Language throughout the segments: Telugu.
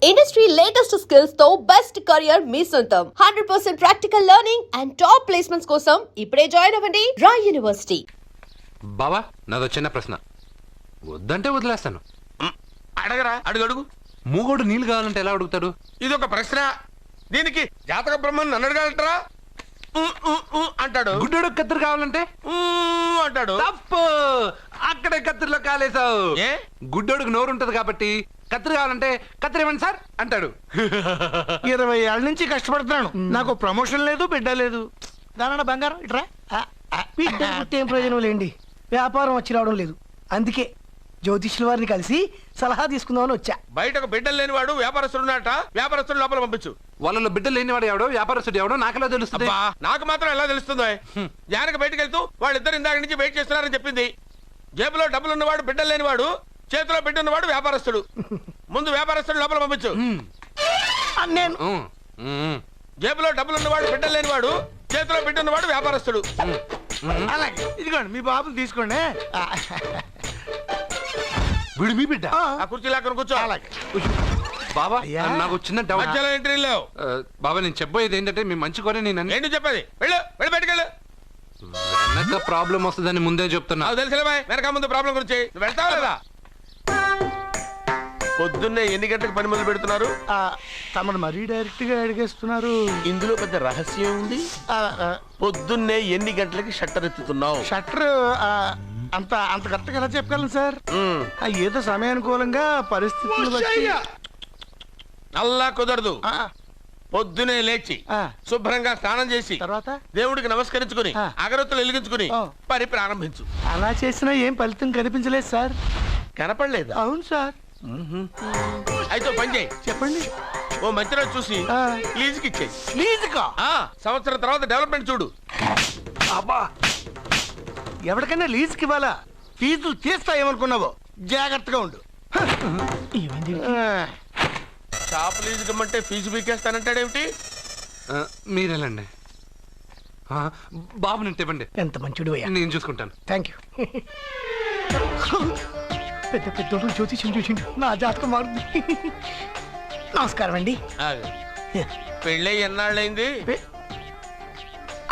ఇండస్ట్రీ లేటెస్ట్ స్కిల్స్ తో బెస్ట్ కెరియర్ మీ సొంతం 100% practical learning and top placements కోసం ఇప్పుడే జాయిన్ అవ్వండి రాయ్ యూనివర్సిటీ. బావా నాదో చిన్న ప్రశ్న, వద్దంటే వదిలేస్తాను. అడగరా, అడుగు. మూగోడు నీళ్ళు కావాలంటే ఎలా అడుగుతాడు? ఇది ఒక ప్రశ్న. దీనికి జాతక బ్రహ్మను నన్ను అడగలటరా? అంటాడు. గుడ్డోడు కత్తిరి కావాలంటే అంటాడు. తప్పు, అక్కడే కత్తిరిలో కాలేసావు. ఏ గుడ్డోడుకు నోరు ఉంటది కాబట్టి కత్తిరి కావాలంటే కత్తిరి ఇవ్వండి సార్ అంటాడు. 20 ఏళ్ళ నుంచి కష్టపడుతున్నాను, నాకు ప్రమోషన్ లేదు, బిడ్డ లేదు. దానన్న బంగారం ఇట్రా. బిడ్డ పుట్టి ఏం ప్రయోజనం లేండి, వ్యాపారం వచ్చి రావడం లేదు. అందుకే జ్యోతిష్యుల వారిని కలిసి సలహా తీసుకుందామని వచ్చా. బయటకు బిడ్డలు లేనివాడు వ్యాపారస్తుడు ఉన్నట. వ్యాపారస్తుడు లోపల పంపించు. వాళ్ళలో బిడ్డలు లేనివాడు ఎవడో వ్యాపారస్తుడు ఎవడో నాకెలా తెలుస్తుంది? నాకు మాత్రం ఎలా తెలుస్తుందో? జానకి బయటకు వెళ్తూ వాళ్ళిద్దరు ఇందాక నుంచి వెయిట్ చేస్తున్నారని చెప్పింది. జేబులో డబ్బులు ఉన్నవాడు బిడ్డలు లేనివాడు, చేతిలో బిడ్డ ఉన్నవాడు వ్యాపారస్తుడు. ముందు వ్యాపారస్తుడు లోపల పంపించు. నేను జేబులో డబ్బులు ఉన్నవాడు బిడ్డలు లేనివాడు, చేతిలో బిడ్డ ఉన్నవాడు వ్యాపారస్తుడు. అలాగే ఇదిగోండి మీ బాబుని తీసుకోండి. వీడు మీ బిడ్డ? ఆ కుర్చీ లాక్కను కూర్చో. అలాగే బాబా నాకు చిన్న డౌట్. మధ్యలో ఎంట్రీ లేవు. బాబా నేను చెప్పబోయేది ఏంటంటే మీ మంచి కోరే నేను ఏంటి చెప్పేది? వెళ్ళు వెళ్ళి బయటకెళ్ళు. వెనక ప్రాబ్లం వస్తుందని ముందే చెప్తున్నా. నాకు తెలుసులే బాయ్, వెనక ముందు ప్రాబ్లం గురించి. నువ్వు వెళ్తావా లేదా? పొద్దున్నే ఎన్ని గంటలకు పని మొదలు పెడుతున్నారు? తమను మరీ డైరెక్ట్ గా అడిగేస్తున్నారు. ఇందులో పెద్ద రహస్యం ఉంది. పొద్దున్నే ఎన్ని గంటలకి షట్టర్ ఎత్తుతున్నావు? షట్టర్ అంత అంత కరెక్ట్గా ఎలా చెప్పగలను సార్? ఏదో సమయానుకూలంగా పరిస్థితులు బట్టి. అల్లా కుదరదు. పొద్దునే లేచి శుభ్రంగా స్నానం చేసి తర్వాత దేవుడికి నమస్కరించుకుని అగరొత్తులు వెలిగించుకుని పని ప్రారంభించు. అలా చేసినా ఏం ఫలితం కనిపించలేదు సార్. కనపడలేదు? అవును సార్. అయితే పని చేయి. చెప్పండి. ఓ మంచి రోజు చూసి లీజుకి ఇచ్చేయి. లీజుకా? సంవత్సరం తర్వాత డెవలప్మెంట్ చూడు. అబ్బా, ఎవరికైనా లీజుకి ఇవ్వాలా? ఫీజులు తీస్తాయేమనుకున్నావో, జాగ్రత్తగా ఉండు. షాప్ లీజుకి ఇమ్మంటే ఫీజు పీకేస్తానంటాడేమిటి? మీరేలండి బాబు, నేను ఇవ్వండి. ఎంత మంచిడు, నేను చూసుకుంటాను. Thank you. పెద్ద పెద్దోడు జ్యోతిష్యం చూసిండు, నా జాతకం మారుంది. నమస్కారం అండి. పెళ్ళై ఎన్నాళ్ళైంది?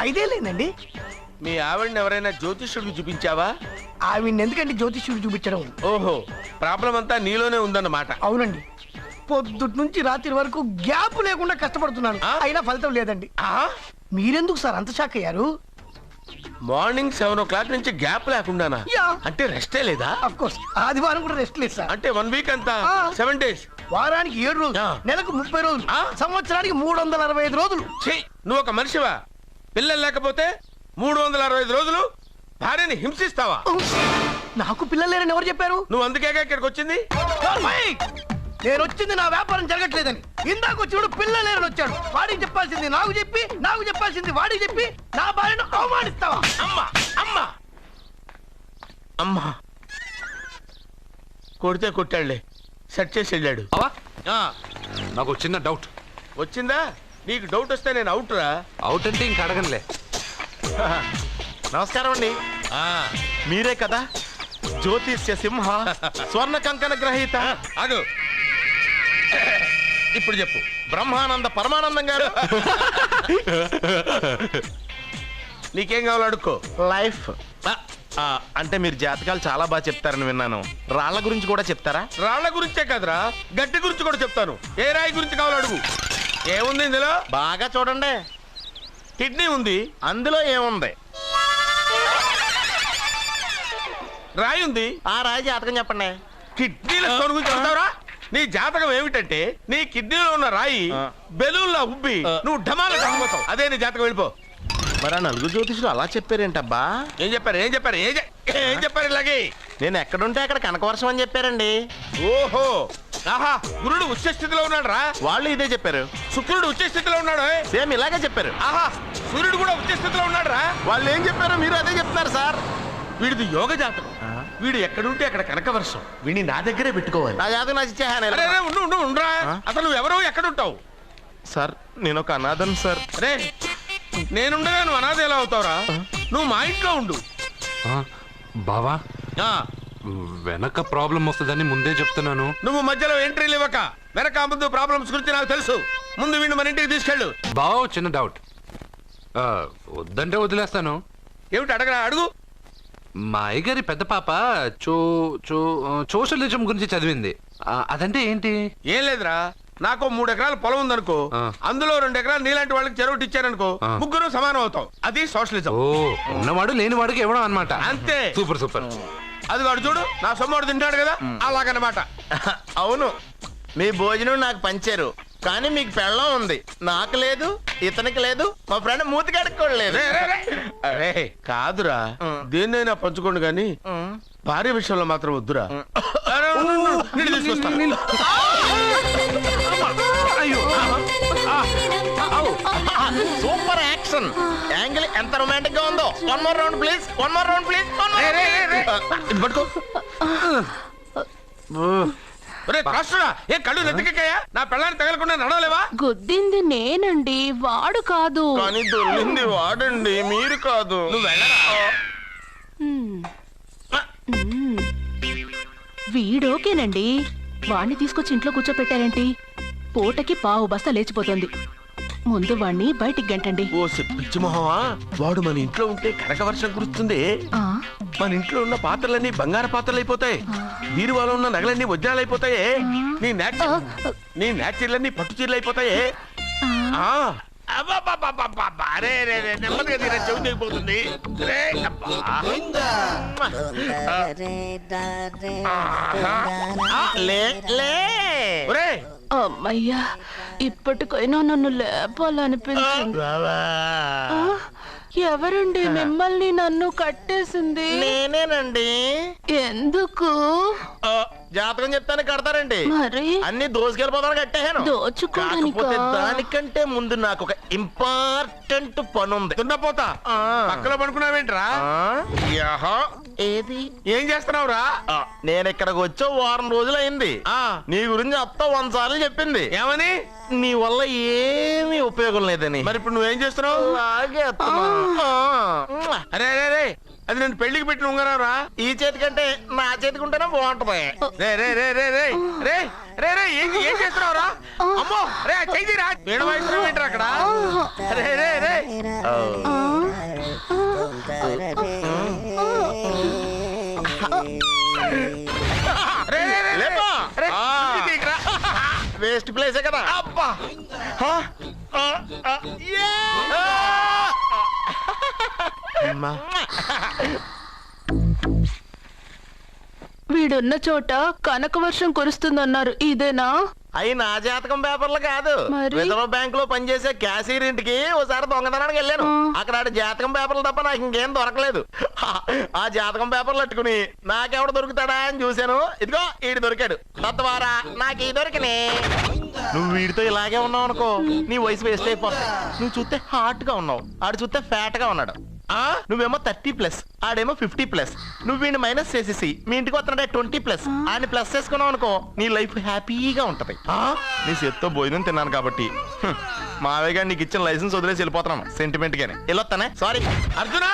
5 ఏళ్ళైందండి. మీ ఆవిడని ఎవరైనా జ్యోతిష్యుడికి చూపించావా? ఆవిడ ఎందుకండి జ్యోతిష్యుడు చూపించడం? ఓహో, ప్రాబ్లం అంతా నీలోనే ఉందన్నమాట. అవునండి, పొద్దుటి నుంచి రాత్రి వరకు గ్యాప్ లేకుండా కష్టపడుతున్నాను, అయినా ఫలితం లేదండి. మీరెందుకు సార్ అంత షాక్ అయ్యారు? మార్నింగ్ 7 o'clock నుంచి గ్యాప్ లేకుండానా? అంటే రెస్టే లేదా? ఆఫ్ కోర్స్, ఆదివారం కూడా రెస్ట్ లేదు సార్. అంటే 1 week అంతా 7 days. వారానికి 7 రోజులు, నెలకు 30 రోజులు, సంవత్సరానికి 365 రోజులు. నువ్వు ఒక మనిషివా? పిల్లలు లేకపోతే 365 రోజులు భార్యని హింసిస్తావా? నాకు పిల్లలు లేరని ఎవరు చెప్పారు? నువ్వు అందుకేగా ఇక్కడికి వచ్చింది. నేను వచ్చింది నా వ్యాపారం జరగట్లేదని. ఇందాక వచ్చినప్పుడు పిల్లలు లేరని వచ్చాడు. వాడికి చెప్పాల్సింది నాకు చెప్పి, నాకు చెప్పాల్సింది వాడికి చెప్పి నా భార్యను అవమానిస్తావా? అమ్మా అమ్మా అమ్మా, కొడితే కొట్టాడులే, సెట్ చేసి వెళ్ళాడు. నాకు చిన్న డౌట్ వచ్చిందా? నీకు డౌట్ వస్తే నేను అవుట్ రా. అవుట్ అంటే ఇంక అడగనులే. నమస్కారం అండి. మీరే కదా జ్యోతిష్య సింహ స్వర్ణ కంకణ గ్రహీత? అదు, ఇప్పుడు చెప్పు. బ్రహ్మానంద పరమానందం గారు. నీకేం కావాలో అడుక్కో. లైఫ్ అంటే మీరు జాతకాలు చాలా బాగా చెప్తారని విన్నాను. రాళ్ల గురించి కూడా చెప్తారా? రాళ్ల గురించే కదరా, గట్టి గురించి కూడా చెప్తాను. ఏ రాయి గురించి కావాలో అడుగు. ఏముంది ఇందులో? బాగా చూడండి. కిడ్నీ ఉంది. అందులో ఏముంది? రాయి ఉంది. ఆ రాయి జాతకం చెప్పండి. కిడ్నీల స్టోన్ గురించి చెప్తావురా? నీ జాతకం ఏమిటంటే నీ కిడ్నీలో ఉన్న రాయి బెలూన్లా ఉబ్బి నువ్వు ఢమాల చచ్చిపోతావు. అదే నీ జాతకం. వెళ్ళిపో. మరి ఆ 4 జ్యోతిషులు అలా చెప్పారేంటబ్బా? ఏం చెప్పారు? ఏం చెప్పారు? ఏం చెప్పారు? ఇలాగే నేను ఎక్కడుంటే అక్కడ కనకవర్షం అని చెప్పారండి. ఓహో, ఆహా, గురుడు ఉచ్చ స్థితిలో ఉన్నాడు రా. వాళ్ళు ఇదే చెప్పారు. శుక్రుడు ఉచ్చ స్థితిలో ఉన్నాడు. సేమ్ ఇలాగే చెప్పారు. ఆహా, సూర్యుడు కూడా ఉచ్చ స్థితిలో ఉన్నాడు రా. వాళ్ళు ఏం చెప్పారో మీరు అదే చెప్తున్నారు సార్. వీడిది యోగ జాతకం. వీడు ఎక్కడుంటే అక్కడ కనకవర్షం. వీడిని నా దగ్గరే పెట్టుకోవాలి. నా జాతకం నాకు ఇచ్చేహాను. ఉండరా. అసలు నువ్వెవరో ఎక్కడుంటావు? సార్ నేను ఒక అనాథను సార్. అరే, నేనుండగా నువ్వు అనాథ ఎలా అవుతావురా? నువ్వు మా ఇంట్లో ఉండు. బావా వెనక ప్రాబ్లం వస్తుందని ముందే చెప్తున్నాను. నువ్వు మధ్యలో ఎంట్రీలు ఇవ్వక, వెనక ముందు ప్రాబ్లమ్స్ గురించి నాకు తెలుసు. ముందు వీడిని మన ఇంటికి తీసుకెళ్ళు. బావ చిన్న డౌట్. వద్దంటే వదిలేస్తాను. ఏమిటి అడగరా, అడుగు. మా అయ్యగారి పెద్ద పాప సోషలిజం గురించి చదివింది. అదంటే ఏంటి? ఏం లేదురా, నాకు 3 ఎకరాల పొలం ఉందనుకో, అందులో 2 ఎకరాలు నీలాంటి వాళ్ళకి చెరువు ఇచ్చారనుకో, ముగ్గురు సమానం అవుతాం. అది సోషలిజం. ఓ, ఉన్నవాడు లేనివాడికి ఇవ్వడం అన్నమాట. అంతే. Super super. అది వాడు చూడు, నా సొమ్మడు తింటాడు కదా, అలాగనమాట. అవును, మీ భోజనం నాకు పంచారు, కానీ మీకు పెళ్ళం ఉంది, నాకు లేదు, ఇతనికి లేదు, మా ఫ్రెండ్ మూతి కడుక్కోలేదు. అరే కాదురా, దేన్నైనా పంచుకోండి గాని భార్య విషయంలో మాత్రం వద్దురా. నీళ్ళు తీసుకొస్తాను. సూపర్ యాక్షన్ యాంగిల్ ఎంత రొమాంటిక్ గా ఉందో. One more round please, one more round please. ఇది పట్టుకో. ఏ కళ్ళు నెత్తికెక్కాయా? నా పెళ్ళాన్ని తగలకుండా నడవలేవా? గుద్దింది నేనండి, వాడు కాదు. కానీ దొల్లింది వాడండి, మీరు కాదు. నువ్వు వెళ్ళరా. వీడోకేనండి, వాణ్ణి తీసుకొచ్చి ఇంట్లో కూర్చోపెట్టారేంటి? పూటకి పావు బస్తా లేచిపోతుంది. ముందు వాణ్ణి బయటికి గంటండి. ఓ పిచ్చి మొహమా, వాడు మన ఇంట్లో ఉంటే కనక వర్షం కురుస్తుంది. మన ఇంట్లో ఉన్న పాత్రలన్నీ బంగారు పాత్రలు అయిపోతాయి, బీరువాలో ఉన్న నగలన్నీ వజ్రాలు అయిపోతాయి, నీ నాచీర్లన్నీ పట్టు చీరలు అయిపోతాయి. నెమ్మదిగా తీరా, చెవి తెగిపోతుంది. అమ్మయ్యా, ఇప్పటికైనా నన్ను లేపాలనిపించింది. ఎవరండి మిమ్మల్ని నన్ను కట్టేసింది? నేనేనండి. ఎందుకు? జాతకం చెప్తాను కడతారండి. మరి అన్ని దోసుకెళ్ళిపోతాను కట్టేహాను. దోచుకోవడానికా? కాకపోతే దానికంటే ముందు నాకు ఒక ఇంపార్టెంట్ పని ఉంది. దున్నపోతా, పక్కలో పడుకున్నావేంట్రా? ఏది? ఏం చేస్తున్నావురా? నేను ఇక్కడికి వచ్చే వారం రోజులు అయింది. నీ గురించి అత్త 100 సార్లు చెప్పింది. ఏమని? నీ వల్ల ఏమీ ఉపయోగం లేదని. మరి ఇప్పుడు నువ్వేం చేస్తున్నావు? అలాగే అరే అరే రే, అది నేను పెళ్లికి పెట్టిన ఉంగరారా. ఈ చేతి కంటే నా చేతికి ఉంటేనే బాగుంటది. రే రే రే రే రే రే రే రే ఏం చేస్తున్నావురా? అమ్మో రే, చెయ్యిరా. వేణు వాయిస్తున్నావు ఏంట్రా అక్కడ? రే రే రే వేస్ట్ ప్లేసే కదా. అబ్బా, వీడున్న చోట కనక వర్షం కురుస్తుందన్నారు, ఇదేనా? అయి నా జాతకం పేపర్లు కాదు. మరి? రిజర్వ్ బ్యాంక్ లో పనిచేసే క్యాషియర్ ఇంటికి ఒకసారి దొంగతనానికి వెళ్ళాను. అక్కడ ఆడ జాతకం పేపర్లు తప్ప నాకు ఇంకేం దొరకలేదు. ఆ జాతకం పేపర్లు పట్టుకుని నాకెవడ దొరుకుతాడా అని చూశాను. ఇదిగో ఈడు దొరికాడు. తద్వారా నాకు ఈ దొరికినే. నువ్వు వీడితో ఇలాగే ఉన్నావు అనుకో, నీ వయసు వేస్ట్ అయిపోతాయి. నువ్వు చూస్తే హాట్ గా ఉన్నావు, ఆడు చూస్తే ఫ్యాట్ గా ఉన్నాడు. నువ్వేమో 30+, ఆడేమో 50+. నువ్వు వీడిని మైనస్ చేసేసి మీ ఇంటికి వస్తున్నాడే 20+, ఆయన ప్లస్ చేసుకున్నావు అనుకో, నీ లైఫ్ హ్యాపీగా ఉంటది. నీ చేత్తో భోజనం తిన్నాను కాబట్టి మావయ్య గారు నీకు ఇచ్చిన లైసెన్స్ వదిలేసి వెళ్ళిపోతున్నాను సెంటిమెంట్ గానే. వెళ్ళొస్తానే. సారీ. అర్జునా,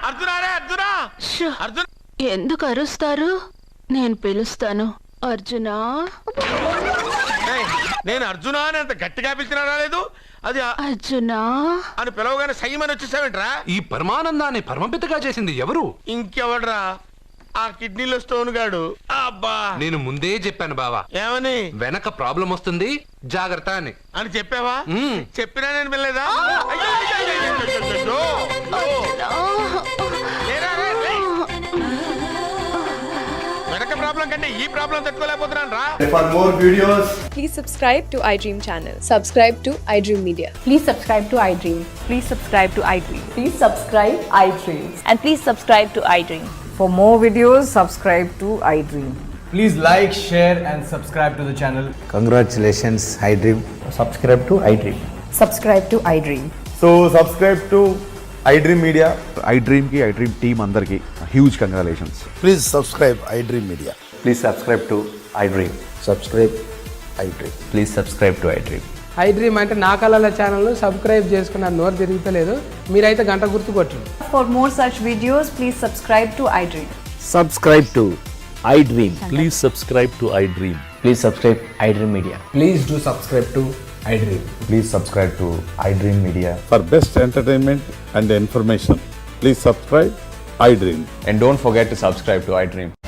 అర్జునా రే అర్జునా, షో, అర్జున్. ఎందుకు అరుస్తారు? నేను పిలుస్తాను. అర్జునా. నేను అర్జునా అని అంత గట్టిగా పిలిచినా రాలేదు. అది అర్జునా అని పిలవగానే సైమని వచ్చేసావేంట్రా? ఈ పరమానందాన్ని పరమపితగా చేసింది ఎవరు? ఇంకెవడ్రా? ఆ కిడ్నీలో స్టోన్ గాడు. అబ్బా, నేను ముందే చెప్పాను బావా, ఏమని? వెనక ప్రాబ్లం వస్తుంది, జాగ్రత్త అని. అని చెప్పావా? చెప్పినా నేను వెళ్ళలేదా? వెనక ప్రాబ్లం కంటే ఈ ప్రాబ్లం తట్టుకోలేకపోతున్నాను రా. For more videos, Please subscribe to iDream channel. Subscribe to iDream Media. Please subscribe to iDream. Please subscribe to iDream. Please subscribe iDream. And please subscribe to iDream. For more videos, subscribe to iDream. please like, share and subscribe to the channel. Congratulations, iDream. Subscribe to iDream. Subscribe to iDream. So subscribe to iDream Media. iDream ki iDream team andarki huge congratulations. Please subscribe iDream Media. Please subscribe to iDream. Subscribe iDream. Please subscribe to iDream. iDream అంటే నా కళల ఛానల్ సబ్స్క్రైబ్ చేసుకున్న నోరు తిరుగుతలేదు, మీరైతే గంట గుర్తు కొట్టండి. For more such videos, please subscribe to iDream. Subscribe to iDream. Please subscribe to iDream. Please subscribe iDream Media. Please do subscribe to iDream. Please subscribe to iDream Media. For best entertainment and information, please subscribe iDream. And don't forget to subscribe to iDream.